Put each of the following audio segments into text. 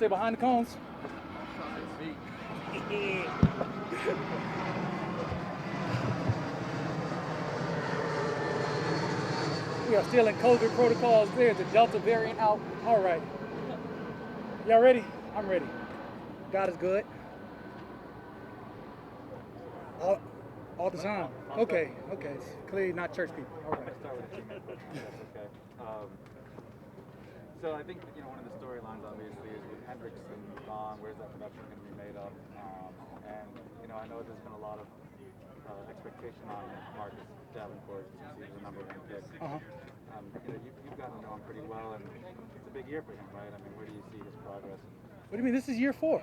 stay behind the cones. We are still in COVID protocols. There's a Delta variant out. All right. Y'all ready? I'm ready. God is good. All the time. Okay. It's clearly not church people. All right. Start with a teammate question. That's okay. So I think one of the storylines obviously is with Hendrickson gone. Where's that production going to be made up? And I know there's been a lot of expectation on Marcus Davenport since he was a number one pick. You've gotten to know him pretty well, and it's a big year for him, right? I mean, where do you see his progress? What do you mean? This is year 4.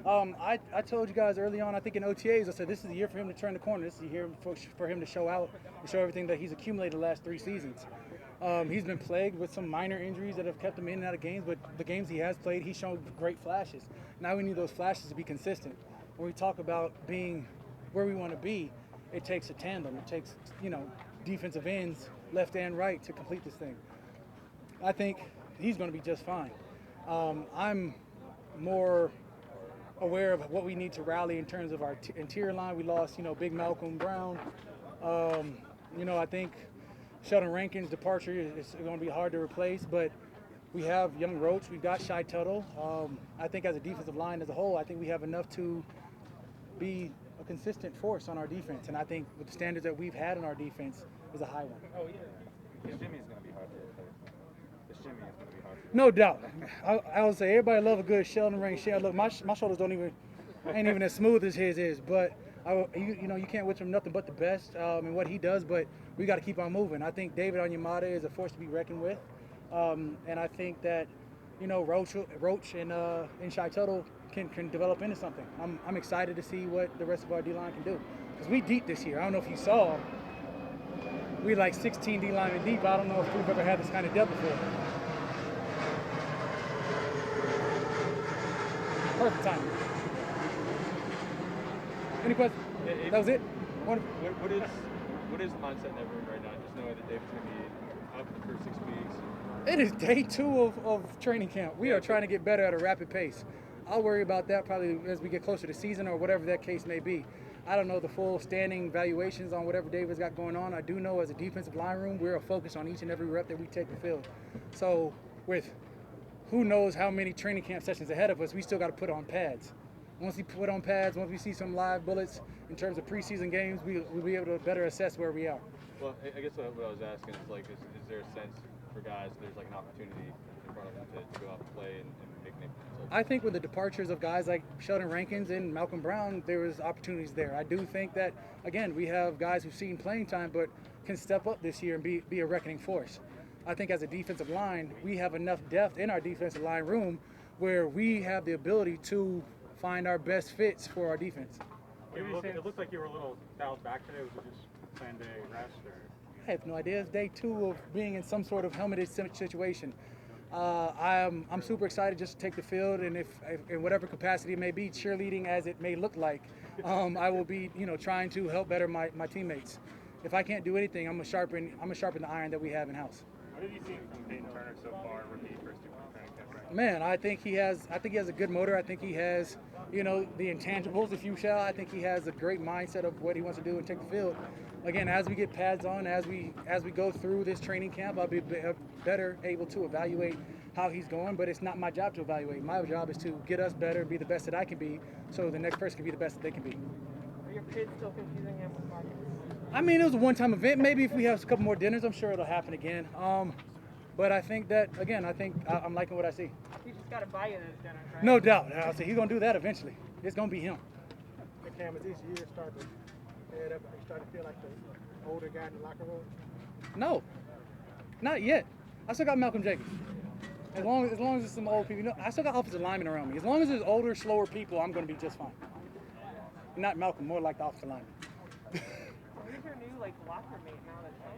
Yeah. I told you guys early on, I think in OTAs, I said this is the year for him to turn the corner. This is the year for him to show out and show everything that he's accumulated the last 3 seasons. He's been plagued with some minor injuries that have kept him in and out of games, but the games he has played, he's shown great flashes. Now we need those flashes to be consistent. When we talk about being where we want to be, it takes a tandem. It takes, defensive ends, left and right, to complete this thing. I think he's going to be just fine. I'm more aware of what we need to rally in terms of our interior line. We lost, big Malcolm Brown. I think Sheldon Rankin's departure is going to be hard to replace, but we have young Roach. We've got Shai Tuttle. I think as a defensive line as a whole, I think we have enough to be a consistent force on our defense. And I think with the standards that we've had in our defense is a high one. Oh, yeah. The shimmy is going to be hard to replace. The shimmy is going to be hard to replace. No doubt. I would say everybody love a good Sheldon Rankin shell. Look, my shoulders ain't even as smooth as his is, but you can't wish him nothing but the best in what he does, but we got to keep on moving. I think David Onyemata is a force to be reckoned with, and I think that Roach and Shai Tuttle can develop into something. I'm excited to see what the rest of our D-line can do, because we deep this year. I don't know if you saw, we like 16 D-linemen deep. I don't know if we've ever had this kind of depth before. Perfect time. Any questions? That was it? What is the mindset in that room right now? Just knowing that David's going to be out for the first 6 weeks. It is day 2 of training camp. We are trying to get better at a rapid pace. I'll worry about that probably as we get closer to season or whatever that case may be. I don't know the full standing valuations on whatever David's got going on. I do know as a defensive line room, we're focused on each and every rep that we take the field. So with who knows how many training camp sessions ahead of us, we still got to put on pads. Once we put on pads, once we see some live bullets in terms of preseason games, we'll be able to better assess where we are. Well, I guess what I was asking is is there a sense for guys there's like an opportunity in front of them to go out and play and make an impact? I think with the departures of guys like Sheldon Rankins and Malcolm Brown, there was opportunities there. I do think that, again, we have guys who've seen playing time but can step up this year and be a reckoning force. I think as a defensive line, we have enough depth in our defensive line room where we have the ability to find our best fits for our defense. It looked like you were a little dialed back today. Was it just planned day rest? Or? I have no idea. It's day 2 of being in some sort of helmeted situation. I'm super excited just to take the field, and if in whatever capacity it may be, cheerleading as it may look like, I will be trying to help better my teammates. If I can't do anything, I'm gonna sharpen the iron that we have in house. What have you seen from Peyton Turner so far? Rookie first 2 training camp, right? Man, I think he has a good motor. I think he has the intangibles, if you shall. I think he has a great mindset of what he wants to do and take the field. Again, as we get pads on, as we go through this training camp, I'll be better able to evaluate how he's going, but it's not my job to evaluate. My job is to get us better, be the best that I can be, so the next person can be the best that they can be. Are your kids still confusing him with Marcus? I mean, it was a one-time event. Maybe if we have a couple more dinners, I'm sure it'll happen again. But I think that, again, I'm liking what I see. You just got to buy you those dinners, right? No doubt. I'll say he's going to do that eventually. It's going to be him. Cam, is this year starting to head up? Are you starting to feel like the older guy in the locker room? No, not yet. I still got Malcolm Jenkins. As long as it's some old people. I still got offensive linemen around me. As long as there's older, slower people, I'm going to be just fine. Not Malcolm, more like the offensive lineman. Who's your new locker mate now that's healthy?